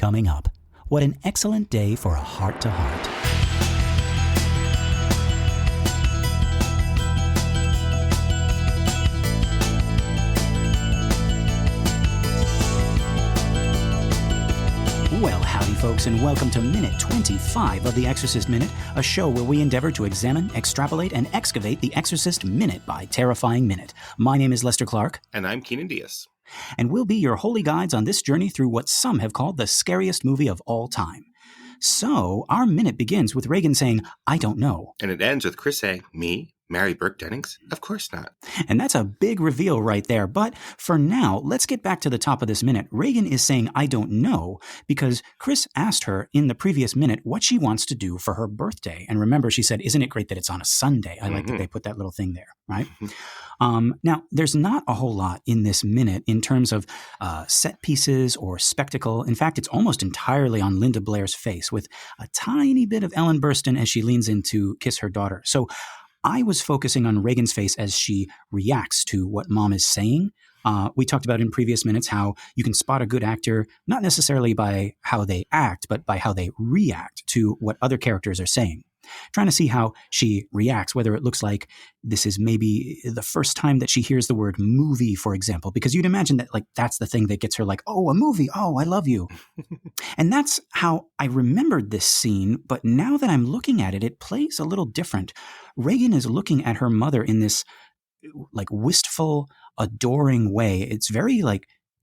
coming up. What an excellent day for a heart-to-heart. Well, howdy folks, and welcome to Minute 25 of the Exorcist Minute, a show where we endeavor to examine, extrapolate, and excavate the Exorcist Minute by Terrifying Minute. My name is Lester Clark. And I'm Keenan Diaz. And we'll be your holy guides on this journey through what some have called the scariest movie of all time. So, our minute begins with Regan saying, "I don't know." And it ends with Chris saying, "Me? Mary Burke Dennings? Of course not." And that's a big reveal right there. But for now, let's get back to the top of this minute. Regan is saying, "I don't know," because Chris asked her in the previous minute what she wants to do for her birthday. And remember, she said, "Isn't it great that it's on a Sunday?" I like that they put that little thing there, right? Now, there's not a whole lot in this minute in terms of set pieces or spectacle. In fact, it's almost entirely on Linda Blair's face with a tiny bit of Ellen Burstyn as she leans in to kiss her daughter. So I was focusing on Regan's face as she reacts to what mom is saying. We talked about in previous minutes how you can spot a good actor, not necessarily by how they act, but by how they react to what other characters are saying. Trying to see how she reacts, whether it looks like this is maybe the first time that she hears the word movie, for example, because you'd imagine that that's the thing that gets her like, "Oh, a movie. Oh, I love you." And that's how I remembered this scene. But now that I'm looking at it, it plays a little different. Regan is looking at her mother in this wistful, adoring way. It's very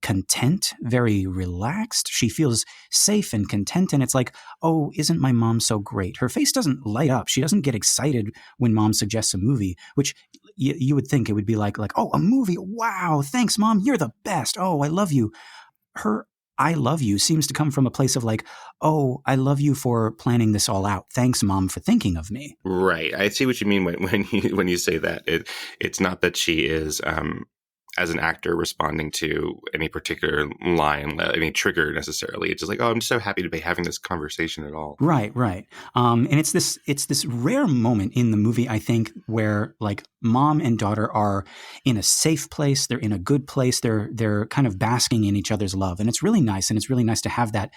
content, very relaxed. She feels safe and content. And it's like, "Oh, isn't my mom so great?" Her face doesn't light up. She doesn't get excited when mom suggests a movie, which you would think it would be like, "Oh, a movie. Wow. Thanks, mom. You're the best. Oh, I love you." Her "I love you" seems to come from a place of "Oh, I love you for planning this all out. Thanks, mom, for thinking of me." Right. I see what you mean when you say that. It's not that she is as an actor responding to any particular line, any trigger necessarily. It's just "Oh, I'm just so happy to be having this conversation at all." Right. And it's this rare moment in the movie, I think, where mom and daughter are in a safe place. They're in a good place. They're kind of basking in each other's love. And it's really nice. And it's really nice to have that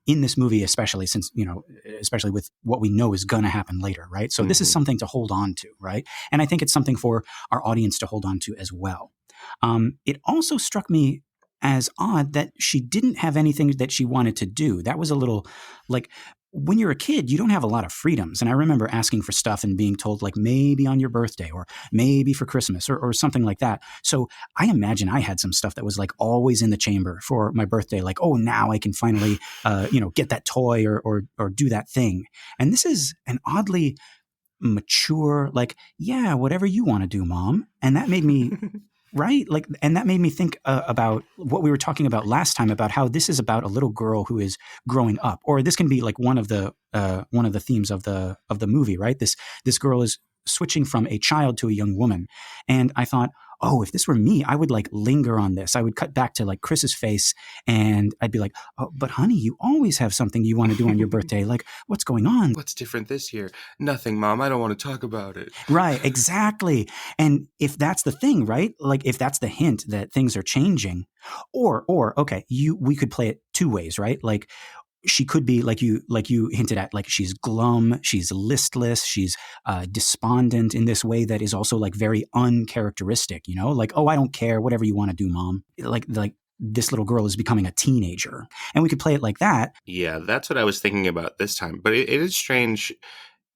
in this movie, especially since, especially with what we know is going to happen later. Right. So this is something to hold on to. Right. And I think it's something for our audience to hold on to as well. It also struck me as odd that she didn't have anything that she wanted to do. That was a little when you're a kid, you don't have a lot of freedoms. And I remember asking for stuff and being told maybe on your birthday or maybe for Christmas or something like that. So I imagine I had some stuff that was always in the chamber for my birthday. Oh, now I can finally, get that toy or do that thing. And this is an oddly mature, yeah, whatever you want to do, mom. And that made me... Right? And that made me think about what we were talking about last time about how this is about a little girl who is growing up, or this can be one of the themes of the movie, right? This girl is switching from a child to a young woman. And I thought, oh, if this were me, I would linger on this. I would cut back to Chris's face and I'd be "Oh, but honey, you always have something you want to do on your birthday. What's going on? What's different this year? Nothing, Mom. I don't want to talk about it." Right, exactly. And if that's the thing, right? If that's the hint that things are changing, or okay, we could play it two ways, right? She could be like you hinted at, she's glum, she's listless, she's despondent in this way that is also very uncharacteristic, "Oh, I don't care, whatever you want to do, mom." This little girl is becoming a teenager, and we could play it like that. Yeah, that's what I was thinking about this time. But it is strange.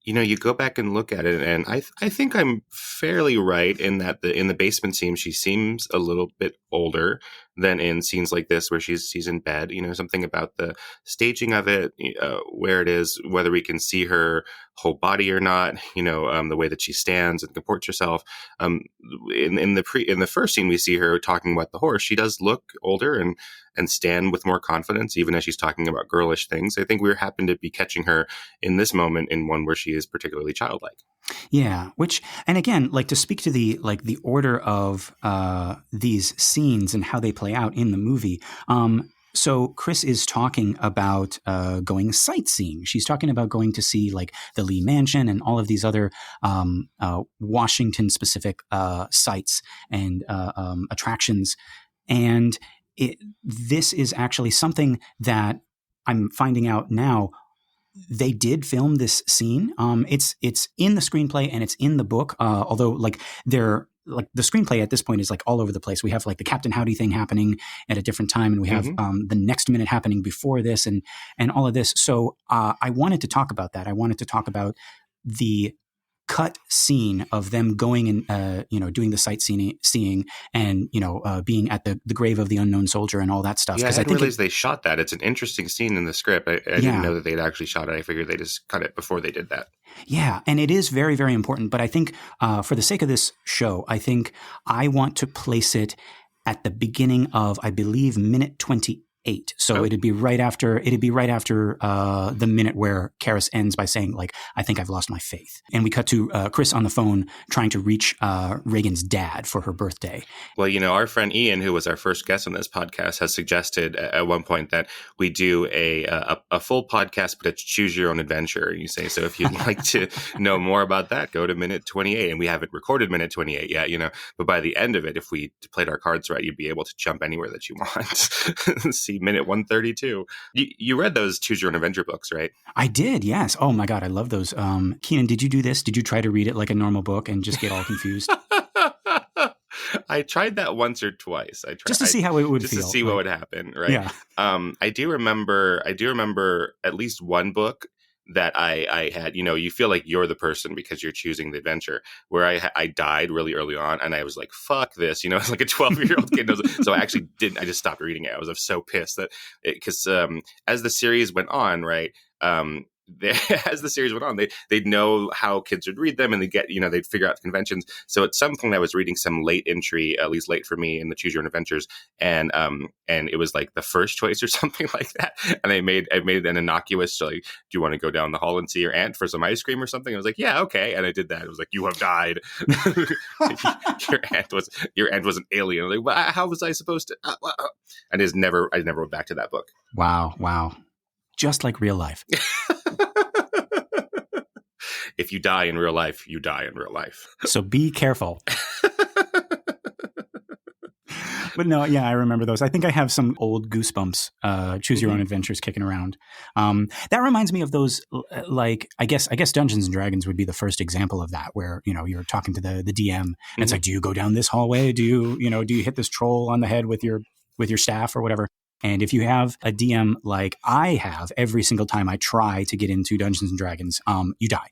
You go back and look at it, and I think I'm fairly right in that in the basement scene, she seems a little bit older than in scenes like this where she's in bed. Something about the staging of it, where it is, whether we can see her whole body or not. The way that she stands and comports herself. In the first scene, we see her talking about the horse. She does look older and stand with more confidence, even as she's talking about girlish things. I think we happen to be catching her in this moment in one where she is particularly childlike. Yeah, and again, to speak to the order of these scenes and how they play out in the movie. So Chris is talking about going sightseeing. She's talking about going to see the Lee Mansion and all of these other Washington specific sites and attractions. And this is actually something that I'm finding out now they did film this scene. It's in the screenplay and it's in the book. Although like they're like the screenplay at this point is like all over the place. We have like the Captain Howdy thing happening at a different time, and we have the next minute happening before this, and all of this. So I wanted to talk about that. I wanted to talk about the cut scene of them going and doing the sightseeing and being at the grave of the unknown soldier and all that stuff. Yeah, I didn't realize they shot that. It's an interesting scene in the script. I didn't know that they'd actually shot it. I figured they just cut it before they did that. Yeah, and it is very, very important. But I think for the sake of this show, I think I want to place it at the beginning of, I believe, minute 28. So it'd be right after the minute where Karis ends by saying, like, I think I've lost my faith. And we cut to Chris on the phone trying to reach Regan's dad for her birthday. Well, our friend Ian, who was our first guest on this podcast, has suggested at one point that we do a full podcast, but it's choose your own adventure. You say, so if you'd like to know more about that, go to minute 28. And we haven't recorded minute 28 yet, but by the end of it, if we played our cards right, you'd be able to jump anywhere that you want. See minute 132. You read those choose your own adventure books, right? I did, yes. Oh my God, I love those. Keenan, did you do this? Did you try to read it like a normal book and just get all confused? I tried that once or twice. Just to see how it would feel. Just to see what would happen, right? Yeah. I do remember at least one book that I had, you feel like you're the person because you're choosing the adventure, where I died really early on and I was like, fuck this, it's like a 12-year-old kid knows it. So I actually I just stopped reading it. I was so pissed that because as the series went on, right, as the series went on, they'd know how kids would read them, and they'd figure out the conventions. So at some point I was reading some late entry, at least late for me, in the Choose Your Own Adventures, and it was like the first choice or something like that. And I made an innocuous, like, do you want to go down the hall and see your aunt for some ice cream or something? I was like, yeah, okay. And I did that. It was like, you have died. your aunt was an alien. I was like, well, how was I supposed to? And I never went back to that book. Wow. Just like real life. If you die in real life, you die in real life. So be careful. But no, yeah, I remember those. I think I have some old Goosebumps, Choose Your Own Adventures kicking around. That reminds me of those, like, I guess Dungeons and Dragons would be the first example of that, where, you're talking to the DM and it's like, do you go down this hallway? Do you hit this troll on the head with your staff or whatever? And if you have a DM like I have every single time I try to get into Dungeons and Dragons, you die.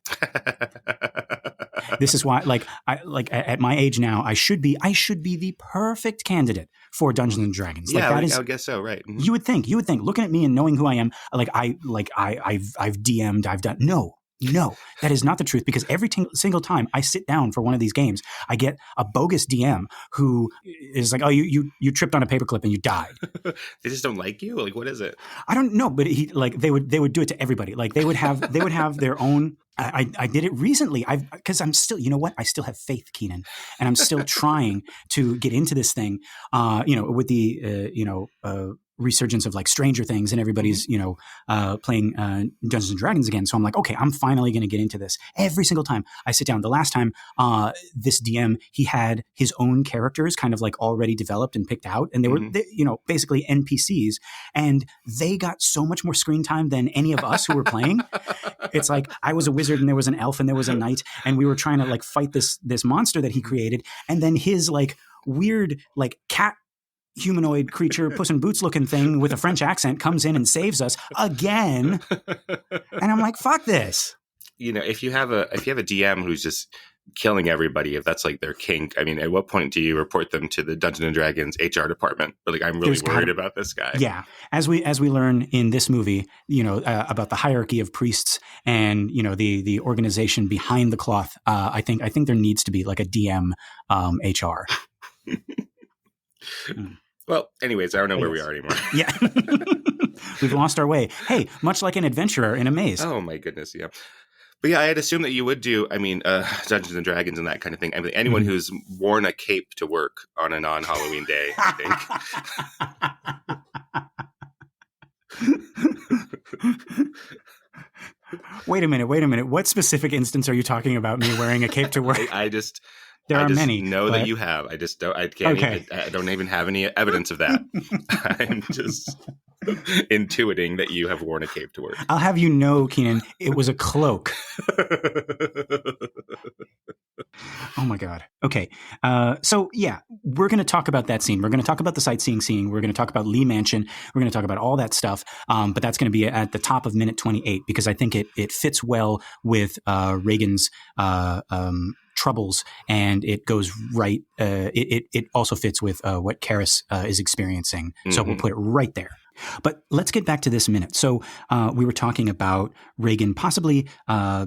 This is why, at my age now, I should be the perfect candidate for Dungeons and Dragons. Yeah, I would guess so, right? Mm-hmm. You would think, looking at me and knowing who I am, I've DM'd, I've done. No, that is not the truth, because every single time I sit down for one of these games, I get a bogus DM who is like, oh, you tripped on a paperclip and you died. They just don't like you? Like, what is it? I don't know, but they would do it to everybody. Like they would have their own. I did it recently. Because I'm still, I still have faith, Keenan, and I'm still trying to get into this thing. With the resurgence of like Stranger Things and everybody's, playing Dungeons and Dragons again. So I'm like, okay, I'm finally going to get into this. Every single time I sit down. The last time, this DM, he had his own characters kind of like already developed and picked out, and they were, basically NPCs, and they got so much more screen time than any of us who were playing. It's like I was a wizard and there was an elf and there was a knight, and we were trying to like fight this monster that he created, and then his like weird like cat humanoid creature, Puss in Boots looking thing with a French accent comes in and saves us again. And I'm like, fuck this. If you have a DM who's just killing everybody, if that's like their kink, I mean, at what point do you report them to the Dungeons and Dragons HR department? But like, I'm really worried about this guy. Yeah. As we learn in this movie, about the hierarchy of priests and, the organization behind the cloth, I think there needs to be like a DM HR. Well, anyways, I don't know where we are anymore. Yeah. We've lost our way. Hey, much like an adventurer in a maze. Oh, my goodness, yeah. But yeah, I had assumed that you would do, Dungeons and Dragons and that kind of thing. I mean, anyone who's worn a cape to work on a non-Halloween day, I think. Wait a minute. What specific instance are you talking about, me wearing a cape to work? I just... There I are just many. know that you have. I just don't. I can't. Okay. I don't even have any evidence of that. I'm just intuiting that you have worn a cape to work. I'll have you know, Keenan, it was a cloak. Oh my God. Okay. So yeah, we're going to talk about that scene. We're going to talk about the sightseeing scene. We're going to talk about Lee Mansion. We're going to talk about all that stuff. But that's going to be at the top of minute 28 because I think it fits well with Regan's troubles, and it goes right. It also fits with what Karis is experiencing. So we'll put it right there. But let's get back to this minute. So we were talking about Regan possibly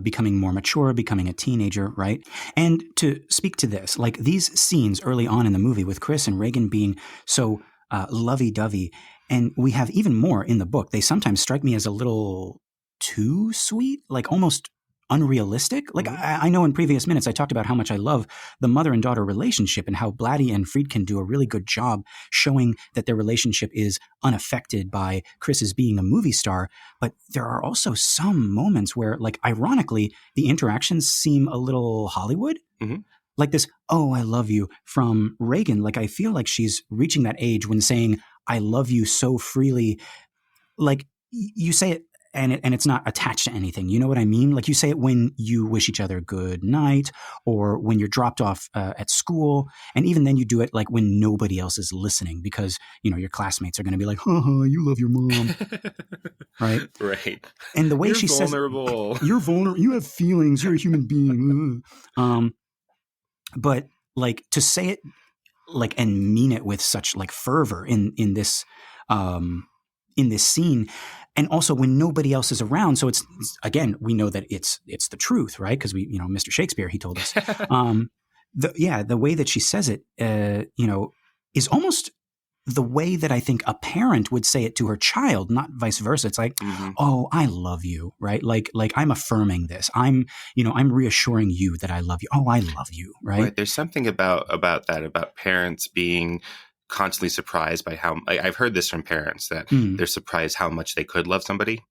becoming more mature, becoming a teenager, right? And to speak to this, like these scenes early on in the movie with Chris and Regan being so lovey-dovey, and we have even more in the book. They sometimes strike me as a little too sweet, like almost unrealistic. Like I know in previous minutes I talked about how much I love the mother and daughter relationship and how Blatty and Friedkin do a really good job showing that their relationship is unaffected by Chris's being a movie star. But there are also some moments where, like, ironically, the interactions seem a little Hollywood. Like this, oh, I love you from Regan. Like I feel like she's reaching that age when saying, I love you so freely. Like you say it, and it's not attached to anything. You know what I mean? Like you say it when you wish each other good night or when you're dropped off at school. And even then you do it like when nobody else is listening because, you know, your classmates are going to be like, you love your mom. Right? Right. And the way you're she vulnerable. Says, you're vulnerable. You have feelings. You're a human being. But like to say it like and mean it with such like fervor in this scene. And also when nobody else is around. So it's again, we know that it's the truth, right? Because we, you know, Mr. Shakespeare, he told us, the way that she says it, is almost the way that I think a parent would say it to her child, not vice versa. It's like, oh, I love you, right? Like I'm affirming this. I'm reassuring you that I love you. Oh, I love you, right? There's something about that, about parents being constantly surprised by how I've heard this from parents that they're surprised how much they could love somebody.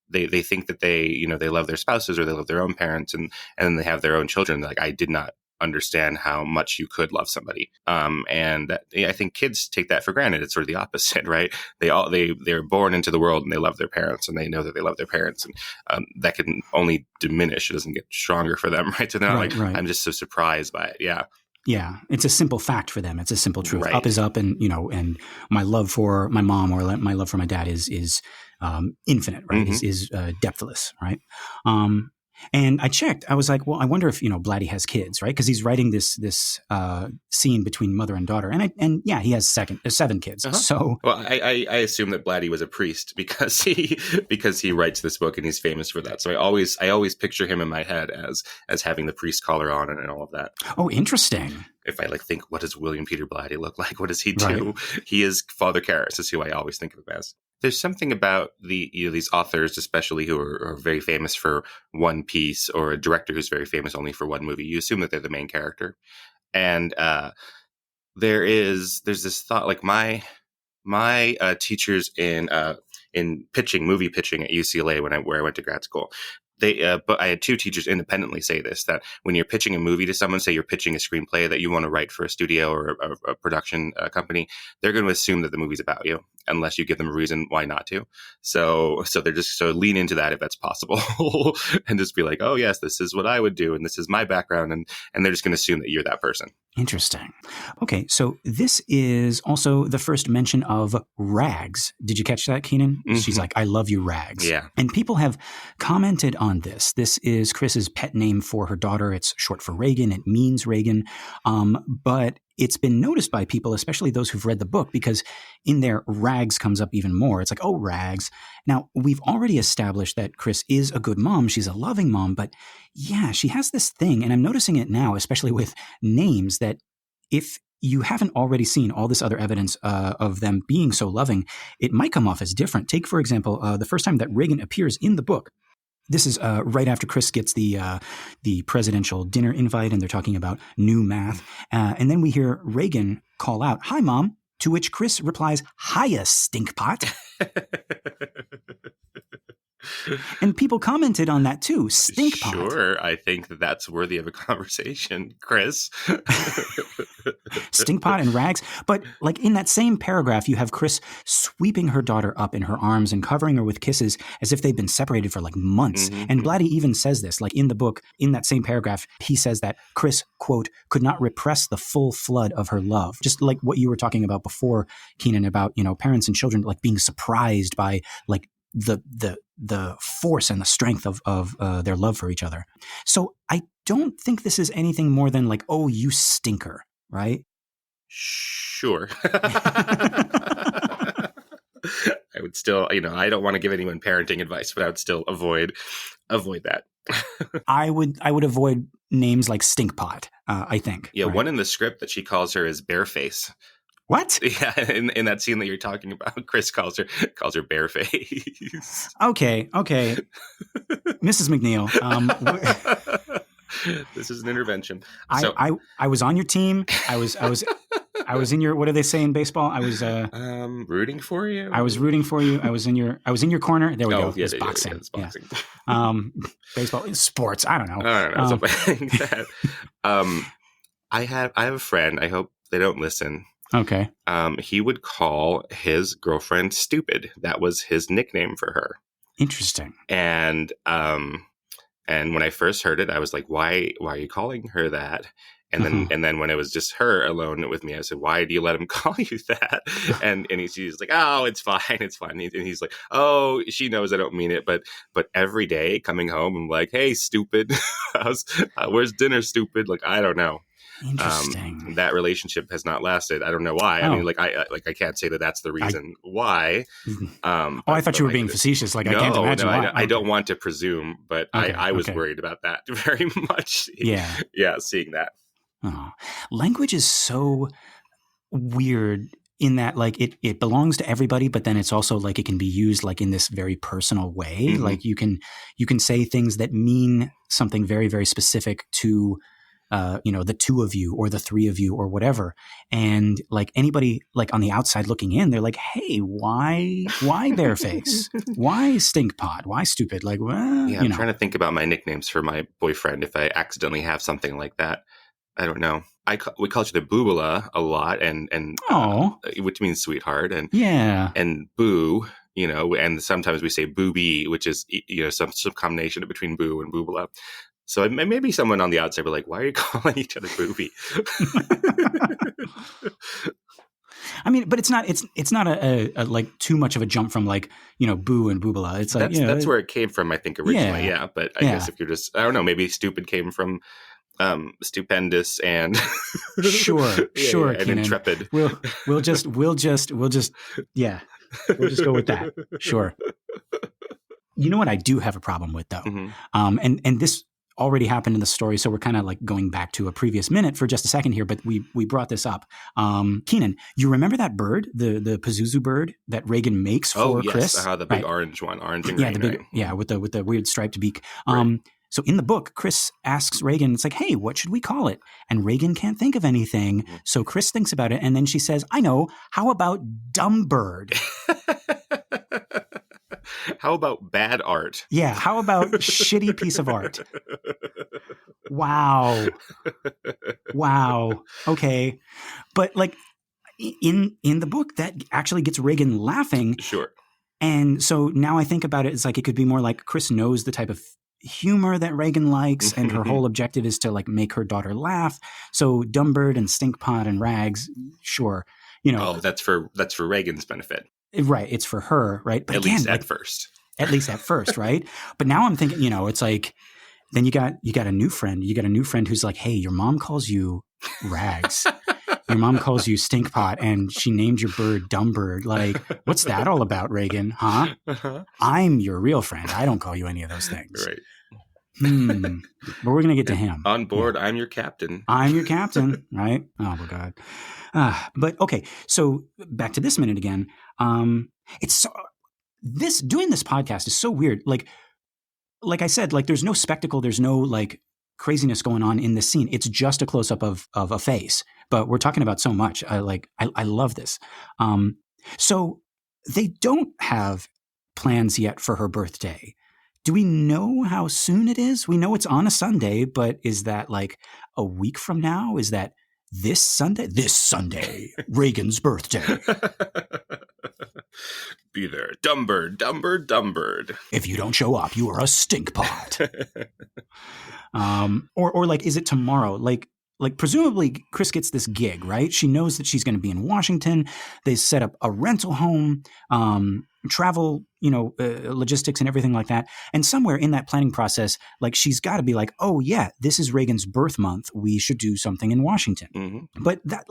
They think that they love their spouses or they love their own parents, and then they have their own children. Like, I did not understand how much you could love somebody. And that, I think kids take that for granted. It's sort of the opposite, right? They're born into the world and they love their parents and they know that they love their parents, and that can only diminish. It doesn't get stronger for them, right? So they're not right. I'm just so surprised by it. Yeah. Yeah, it's a simple fact for them. It's a simple truth. Right. Up is up, and and my love for my mom or my love for my dad is infinite, right? Is depthless, right? And I checked. I was like, well, I wonder if Blatty has kids, right? Because he's writing this scene between mother and daughter, and yeah, he has 7 kids. So, well, I assume that Blatty was a priest because he writes this book and he's famous for that. So I always picture him in my head as having the priest collar on and all of that. Oh, interesting. If I think, what does William Peter Blatty look like? What does he do? Right. He is Father Karras, is who I always think of him as. There's something about these authors, especially who are very famous for one piece, or a director who's very famous only for one movie. You assume that they're the main character, and there's this thought. Like my teachers in movie pitching at UCLA where I went to grad school. But I had 2 teachers independently say this, that when you're pitching a movie to someone, say you're pitching a screenplay that you want to write for a studio or a production company, they're going to assume that the movie's about you unless you give them a reason why not to. So they're just lean into that if that's possible and just be like, oh yes, this is what I would do and this is my background, and they're just going to assume that you're that person. Interesting. Okay, so this is also the first mention of Rags. Did you catch that, Keenan? She's like, I love you, Rags. Yeah. And people have commented on this. This is Chris's pet name for her daughter. It's short for Regan. It means Regan. But it's been noticed by people, especially those who've read the book, because in there, Rags comes up even more. It's like, oh, Rags. Now, we've already established that Chris is a good mom. She's a loving mom. But yeah, she has this thing, and I'm noticing it now, especially with names, that if you haven't already seen all this other evidence of them being so loving, it might come off as different. Take, for example, the first time that Regan appears in the book. This is right after Chris gets the presidential dinner invite, and they're talking about new math. And then we hear Regan call out, "Hi, Mom," to which Chris replies, "Hiya, Stinkpot." And people commented on that too. Stinkpot. Sure, I think that's worthy of a conversation, Chris. Stinkpot and Rags. But like in that same paragraph, you have Chris sweeping her daughter up in her arms and covering her with kisses as if they've been separated for like months. Mm-hmm. And Blatty even says this, like in the book, in that same paragraph, he says that Chris, quote, could not repress the full flood of her love. Just like what you were talking about before, Keenan, about, you know, parents and children like being surprised by like the force and the strength of their love for each other. So I don't think this is anything more than like, oh, you stinker, right? Sure. I would still, you know, I don't want to give anyone parenting advice, but I would still avoid that. I would avoid names like Stinkpot, I think. Yeah, right? One in the script that she calls her is Bearface. What? Yeah, in that scene that you're talking about, Chris calls her Bearface. Okay. Mrs. McNeil. This is an intervention. I was on your team. I was in your, what do they say in baseball? I was rooting for you. I was rooting for you. I was in your corner. There we go. Yeah, it's boxing. Yeah, it's boxing. Yeah. Baseball, sports. I don't know. Something like that. I have a friend. I hope they don't listen. Okay. He would call his girlfriend stupid. That was his nickname for her. Interesting. And when I first heard it, I was like, why are you calling her that? And then when it was just her alone with me, I said, why do you let him call you that? And she's like, oh, it's fine. And he's like, oh, she knows I don't mean it. But every day coming home, I'm like, hey, stupid. Where's dinner, stupid? Like, I don't know. Interesting. That relationship has not lasted. I don't know why. I mean, I can't say that that's the reason why. I thought you were being facetious. Like, I can't imagine why. I don't want to presume, but I was worried about that very much. Yeah. Yeah, seeing that. Oh. Language is so weird in that, like, it belongs to everybody, but then it's also like it can be used like in this very personal way. Mm-hmm. Like you can say things that mean something very, very specific to the two of you or the three of you or whatever. And like anybody like on the outside looking in, they're like, hey, why Bearface? Why Stinkpot? Why stupid? Like, well, I'm trying to think about my nicknames for my boyfriend if I accidentally have something like that. I don't know. We call each other Boobela a lot, and which means sweetheart, and Boo, and sometimes we say Boobie, which is some combination between Boo and Boobela. So maybe someone on the outside will be like, why are you calling each other Boobie? I mean, but it's not a like too much of a jump from like, Boo and Boobela. It's like, that's where it came from, I think, originally. Yeah. But I guess if you're just, I don't know, maybe stupid came from stupendous and sure, and Keenan. intrepid. We'll just go with that. Sure. You know what I do have a problem with though, and this already happened in the story, so we're kind of like going back to a previous minute for just a second here, but we brought this up. Keenan, you remember that bird, the Pazuzu bird that Regan makes for Chris? The big orange one, orange and green, right? with the weird striped beak. Right. So in the book, Chris asks Regan, it's like, hey, what should we call it? And Regan can't think of anything. Mm-hmm. So Chris thinks about it. And then she says, I know, how about Dumbbird? How about bad art? Yeah. How about shitty piece of art? Wow. Okay. But like in the book, that actually gets Regan laughing. Sure. And so now I think about it, it's like, it could be more like Chris knows the type of humor that Regan likes, and her whole objective is to like make her daughter laugh. So Dumbbird and Stinkpot and Rags, sure, that's for Regan's benefit, right? It's for her, right? But at least at first, right? But now I'm thinking, it's like then you got a new friend. You got a new friend who's like, hey, your mom calls you Rags. Your mom calls you Stinkpot, and she named your bird Dumbbird. Like, what's that all about, Regan? Huh? I'm your real friend. I don't call you any of those things. Right. But we're going to get to him. On board, I'm your captain. I'm your captain, right? Oh, my God. But, okay, so back to this minute again. Doing this podcast is so weird. Like I said, like there's no spectacle. There's no, like, craziness going on in this scene. It's just a close-up of a face. But we're talking about so much. I love this. So they don't have plans yet for her birthday. Do we know how soon it is? We know it's on a Sunday, but is that like a week from now? Is that this Sunday? This Sunday, Reagan's birthday. Be there. Dumbbird, Dumbbird, Dumbbird. If you don't show up, you are a stinkpot. Or like, is it tomorrow? Like presumably Chris gets this gig, right? She knows that she's going to be in Washington. They set up a rental home, travel, logistics and everything like that. And somewhere in that planning process, like she's got to be like, oh yeah, this is Reagan's birth month. We should do something in Washington. Mm-hmm. But that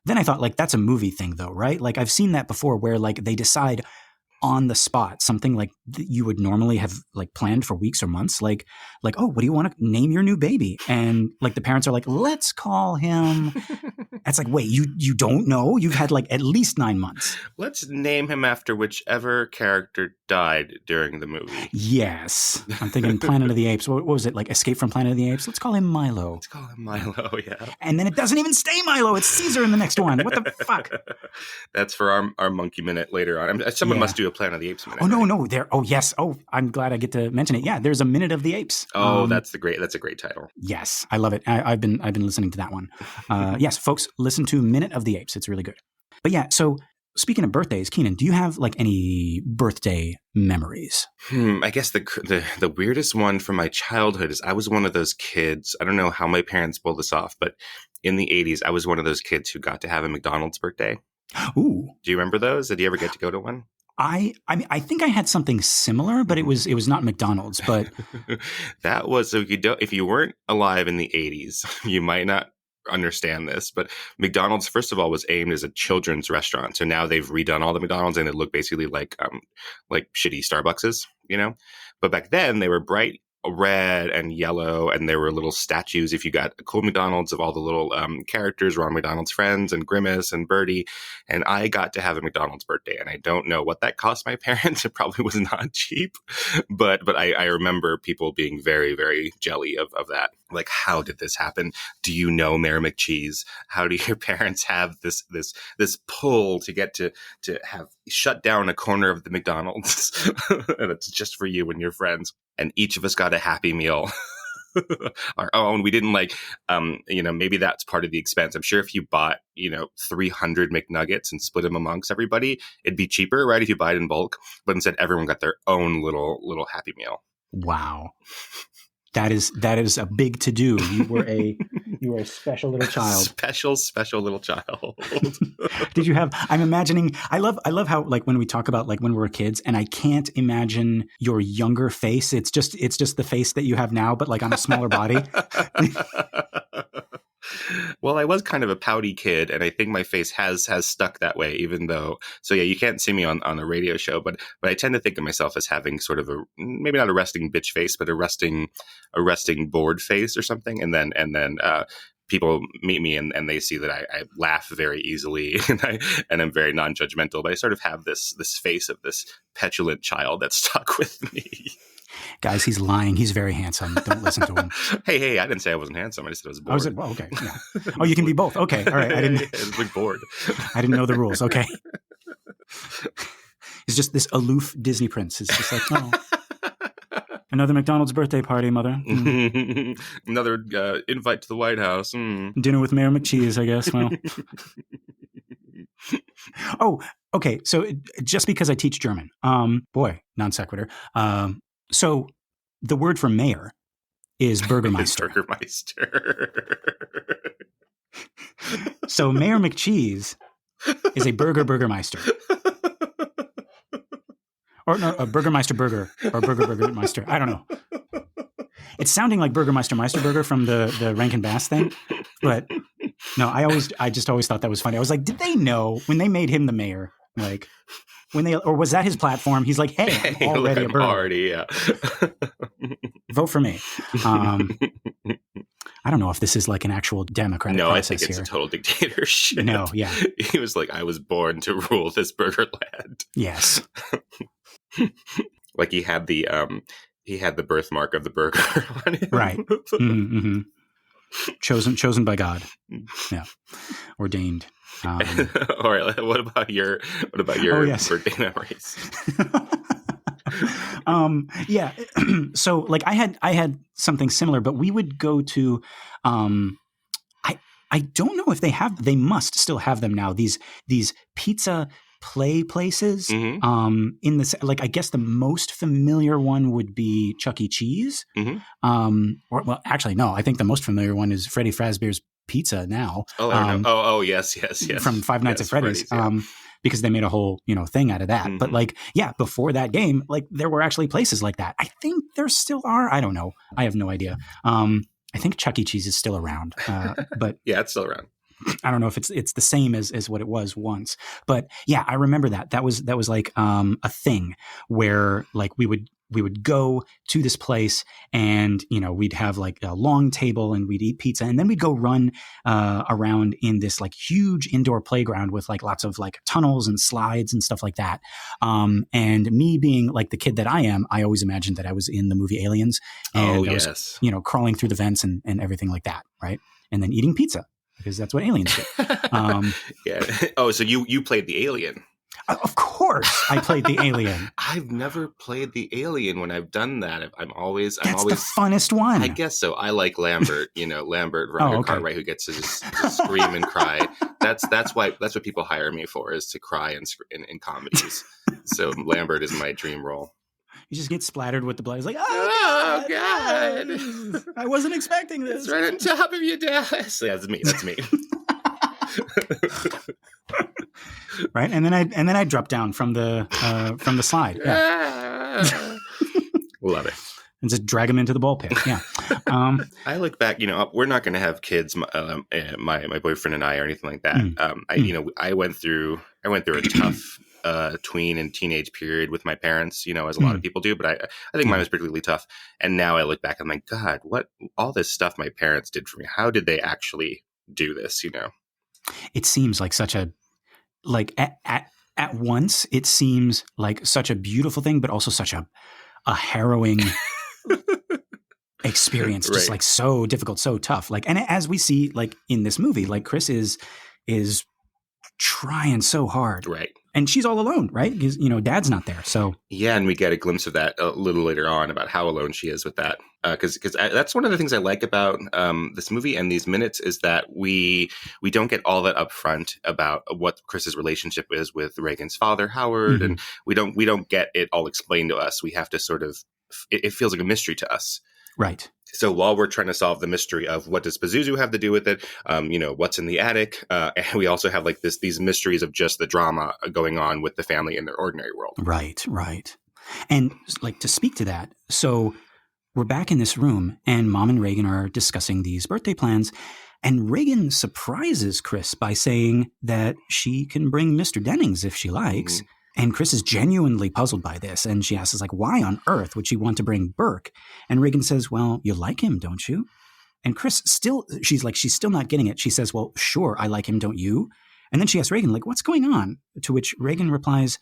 then I thought like that's a movie thing though, right? Like I've seen that before where like they decide on the spot something like you would normally have like planned for weeks or months, like oh, what do you want to name your new baby? And like the parents are like, let's call him. It's like, wait, you don't know? You've had like at least 9 months. Let's name him after whichever character died during the movie. Yes, I'm thinking Planet of the Apes. What was it, like Escape from Planet of the Apes? Let's call him Milo. Let's call him Milo. Yeah. And then it doesn't even stay Milo. It's Caesar in the next one. What the fuck? That's for our monkey minute later on. Someone must do a Planet of the Apes minute. Oh no, there. Oh yes. Oh, I'm glad I get to mention it. Yeah, there's a Minute of the Apes. Oh, that's a great title. Yes, I love it. I've been listening to that one. Yes, folks, listen to Minute of the Apes. It's really good. But yeah, so speaking of birthdays, Keenan, do you have like any birthday memories? I guess the weirdest one from my childhood is I was one of those kids. I don't know how my parents pulled this off, but in the 80s, I was one of those kids who got to have a McDonald's birthday. Ooh. Do you remember those? Did you ever get to go to one? I mean, I think I had something similar, but it was not McDonald's. But that was, so if you weren't alive in the 80s, you might not understand this. But McDonald's, first of all, was aimed as a children's restaurant. So now they've redone all the McDonald's and they look basically like shitty Starbuckses, But back then they were bright red and yellow, and there were little statues, if you got a cool McDonald's, of all the little characters, Ronald McDonald's friends and Grimace and Birdie. And I got to have a McDonald's birthday, and I don't know what that cost my parents. It probably was not cheap, but I remember people being very, very jelly of that. Like, how did this happen? Do you know Mayor McCheese? How do your parents have this pull to get to have shut down a corner of the McDonald's and it's just for you and your friends? And each of us got a Happy Meal, our own. We didn't maybe that's part of the expense. I'm sure if you bought, 300 McNuggets and split them amongst everybody, it'd be cheaper, right? If you buy it in bulk. But instead, everyone got their own little Happy Meal. Wow. That is a big to do. You were a special little child. Special little child. Did you have? I'm imagining. I love how like when we talk about like when we were kids, and I can't imagine your younger face. It's just the face that you have now, but like on a smaller body. Well, I was kind of a pouty kid, and I think my face has stuck that way, even though. So yeah, you can't see me on a radio show, but I tend to think of myself as having sort of a, maybe not a resting bitch face, but a resting bored face or something. And then people meet me and they see that I laugh very easily and I'm very non-judgmental, but I sort of have this face of this petulant child that's stuck with me. Guys, he's lying. He's very handsome. Don't listen to him. Hey, I didn't say I wasn't handsome. I just said I was bored. I was like, well, okay. Yeah. Oh, you can be both. Okay. All right. I was like bored. I didn't know the rules. Okay. It's just this aloof Disney prince. It's just like, oh, another McDonald's birthday party, mother. Mm. Another invite to the White House. Mm. Dinner with Mayor McCheese, I guess. Well. Oh, okay. So just because I teach German, non sequitur. So the word for mayor is Bürgermeister. Bürgermeister. So Mayor McCheese is a Burgermeister. Or no, a Burgermeister Burger or Burgermeister. I don't know. It's sounding like Burgermeister Meisterburger from the Rankin Bass thing. But no, I just always thought that was funny. I was like, did they know when they made him the mayor? Like, or was that his platform? He's like, hey, I'm already a burger. Yeah. Vote for me. I don't know if this is like an actual democratic process. No, I think it's a total dictatorship. No, yeah. He was like, I was born to rule this burger land. Yes. Like he had the birthmark of the burger on him. Right. Mm-hmm. Chosen by God. Yeah. Ordained. All right. What about your birthday memories? Yeah. So like I had something similar, but we would go to, I don't know if they must still have them now. These pizza play places. Mm-hmm. In this, like, I guess the most familiar one would be Chuck E. Cheese. Mm-hmm. Or, well, actually, no, I think the most familiar one is Freddy Fazbear's Pizza now. Oh, I don't know. Oh, yes. From Five Nights at Freddy's. Yeah. Because they made a whole, thing out of that. Mm-hmm. But like, yeah, before that game, like there were actually places like that. I think there still are. I don't know. I have no idea. I think Chuck E. Cheese is still around, but yeah, it's still around. I don't know if it's the same as what it was once. But yeah, I remember that was like a thing where like we would go to this place and, we'd have like a long table and we'd eat pizza, and then we'd go run around in this like huge indoor playground with like lots of like tunnels and slides and stuff like that. And me being like the kid that I am, I always imagined that I was in the movie Aliens, and I was, crawling through the vents and everything like that. Right. And then eating pizza, because that's what aliens do. Yeah. Oh, so you played the alien. Of course, I played the alien. I've never played the alien. When I've done that, I'm always the funnest one. I guess so. I like Lambert. Lambert Ryder Cartwright, who gets to just scream and cry. That's what people hire me for, is to cry in comedies. So Lambert is my dream role. You just get splattered with the blood. It's like, oh God. I wasn't expecting this. It's right on top of you, Dallas. Yeah, that's me. Right, and then I drop down from the slide. Yeah. Love it. And just drag them into the ball pit. Yeah. I look back. We're not going to have kids. My boyfriend and I, or anything like that. I went through a tough tween and teenage period with my parents. As a lot of people do, but I think mine was particularly tough. And now I look back, I'm like, God, what all this stuff my parents did for me? How did they actually do this? It seems like such a at once it seems like such a beautiful thing, but also such a harrowing experience. Just Right. like so difficult, so tough. Like, and as we see, like in this movie, like Chris is trying so hard, Right. And she's all alone, right? Because Dad's not there. So yeah, and we get a glimpse of that a little later on, about how alone she is with that. Because that's one of the things I like about this movie and these minutes, is that we don't get all that up front about what Chris's relationship is with Reagan's father, Howard, and we don't get it all explained to us. We have to sort of, it feels like a mystery to us. Right. So while we're trying to solve the mystery of what does Pazuzu have to do with it, what's in the attic, and we also have like these mysteries of just the drama going on with the family in their ordinary world. Right. And like, to speak to that, so we're back in this room and Mom and Reagan are discussing these birthday plans, and Reagan surprises Chris by saying that she can bring Mr. Dennings if she likes. Mm-hmm. And Chris is genuinely puzzled by this. And she asks, like, why on earth would she want to bring Burke? And Reagan says, well, you like him, don't you? And Chris she's still not getting it. She says, well, sure, I like him, don't you? And then she asks Reagan, like, what's going on? To which Reagan replies,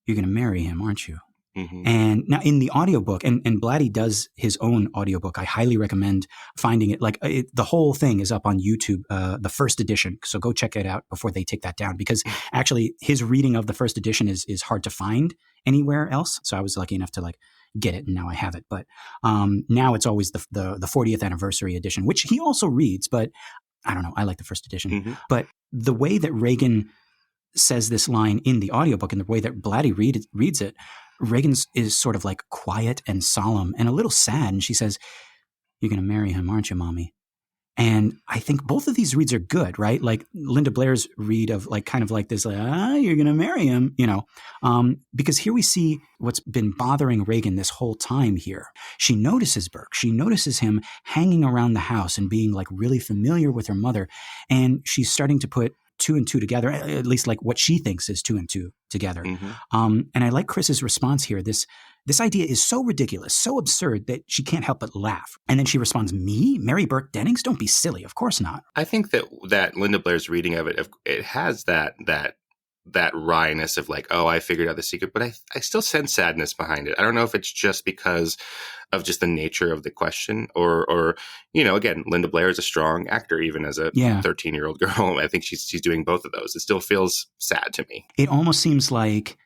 you're going to marry him, aren't you? Mm-hmm. And now in the audiobook, and Blatty does his own audiobook. I highly recommend finding it. Like the whole thing is up on YouTube, the first edition. So go check it out before they take that down, because actually his reading of the first edition is hard to find anywhere else. So I was lucky enough to like get it, and now I have it. But now it's always the 40th anniversary edition, which he also reads. But I don't know. I like the first edition. Mm-hmm. But the way that Reagan says this line in the audiobook and the way that Blatty reads it, Reagan is sort of like quiet and solemn and a little sad. And she says, you're going to marry him, aren't you, Mommy? And I think both of these reads are good, right? Like Linda Blair's read of like kind of like this, like, you're going to marry him, because here we see what's been bothering Reagan this whole time here. She notices Burke. She notices him hanging around the house and being like really familiar with her mother. And she's starting to put two and two together, at least like what she thinks is two and two together. Mm-hmm. And I like Chris's response here. This idea is so ridiculous, so absurd that she can't help but laugh. And then she responds, me? Mary Burke Dennings? Don't be silly. Of course not. I think that Linda Blair's reading of it has that wryness of like, oh, I figured out the secret, but I still sense sadness behind it. I don't know if it's just because of just the nature of the question or again, Linda Blair is a strong actor, even as a 13-year-old girl. I think she's doing both of those. It still feels sad to me. It almost seems like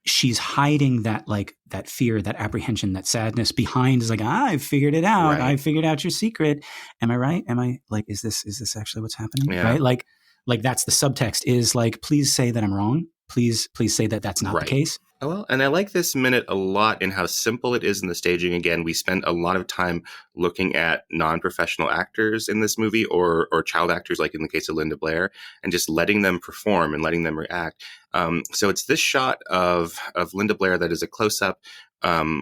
she's hiding that that fear, that apprehension, that sadness behind is like, I figured it out. Right. I figured out your secret. Am I right? Am I like, is this actually what's happening? Yeah. Right? Like that's the subtext is like, please say that I'm wrong. Please say that that's not the case. Oh, well, and I like this minute a lot in how simple it is in the staging. Again, we spent a lot of time looking at non-professional actors in this movie or child actors, like in the case of Linda Blair, and just letting them perform and letting them react. So it's this shot of Linda Blair that is a close-up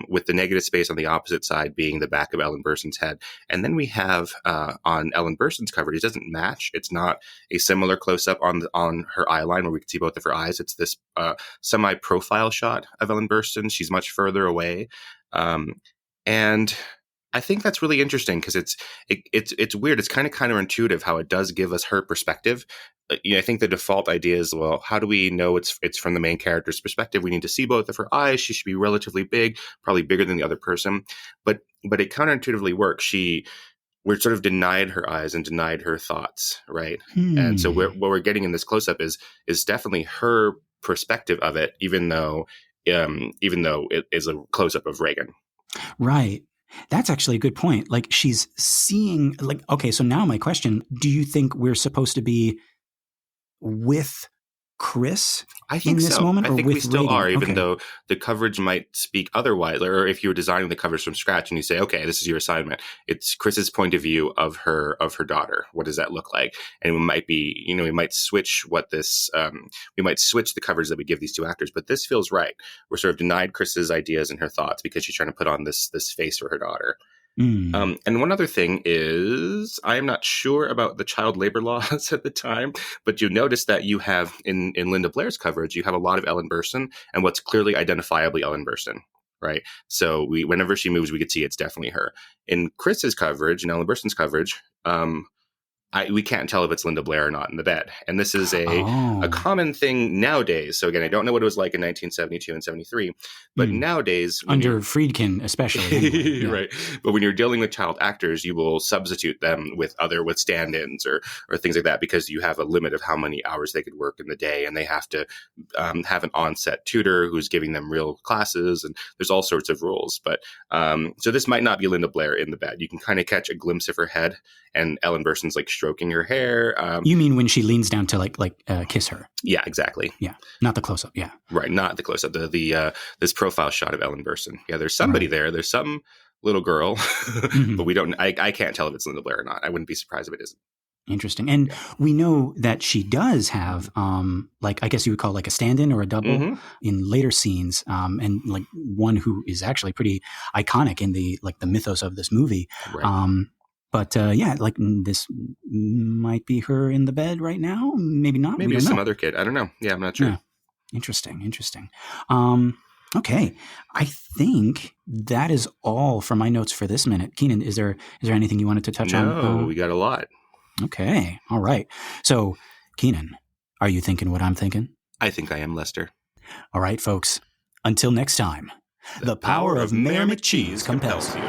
with the negative space on the opposite side being the back of Ellen Burstyn's head. And then we have on Ellen Burstyn's coverage, it doesn't match. It's not a similar close-up on her eye line where we can see both of her eyes. It's this semi-profile shot of Ellen Burstyn. She's much further away. And I think that's really interesting because it's weird. It's kind of counterintuitive how it does give us her perspective. I think the default idea is, well, how do we know it's from the main character's perspective? We need to see both of her eyes. She should be relatively big, probably bigger than the other person. But it counterintuitively works. We're sort of denied her eyes and denied her thoughts, right? And so what we're getting in this close-up is definitely her perspective of it, even though it is a close-up of Regan. Right. That's actually a good point. Like she's seeing, like, okay, so now my question, do you think we're supposed to be with Chris in this moment? I think we still Regan? are, even though the coverage might speak otherwise. Or if you were designing the covers from scratch and you say, okay, this is your assignment, it's Chris's point of view of her daughter. What does that look like? And we might be, we might switch we might switch the covers that we give these two actors, but this feels right. We're sort of denied Chris's ideas and her thoughts because she's trying to put on this face for her daughter. And one other thing is, I am not sure about the child labor laws at the time, but you notice that you have in Linda Blair's coverage, you have a lot of Ellen Burstyn and what's clearly identifiably Ellen Burstyn, right? So whenever she moves, we could see it's definitely her. In Chris's coverage and Ellen Burstyn's coverage, we can't tell if it's Linda Blair or not in the bed. And this is a common thing nowadays. So again, I don't know what it was like in 1972 and 73, but nowadays... Under Friedkin, especially. Anyway. Yeah. Right. But when you're dealing with child actors, you will substitute them with stand-ins or things like that because you have a limit of how many hours they could work in the day. And they have to have an on-set tutor who's giving them real classes. And there's all sorts of rules. But so this might not be Linda Blair in the bed. You can kind of catch a glimpse of her head and Ellen Burstyn's like stroking her hair. You mean when she leans down to like kiss her? Yeah, exactly. Yeah, not the close up. Yeah, right, not the close up. The this profile shot of Ellen Burstyn. Yeah, there's somebody there. There's some little girl, but we don't. I can't tell if it's Linda Blair or not. I wouldn't be surprised if it isn't. Interesting. And we know that she does have, I guess you would call like a stand-in or a double in later scenes, and like one who is actually pretty iconic in the mythos of this movie. Right. But like this might be her in the bed right now. Maybe not. Maybe some other kid. I don't know. Yeah, I'm not sure. Yeah. Interesting. Okay. I think that is all for my notes for this minute. Keenan, is there anything you wanted to touch on? No, we got a lot. Okay. All right. So, Keenan, are you thinking what I'm thinking? I think I am, Lester. All right, folks. Until next time, the power of Mayor McCheese compels you.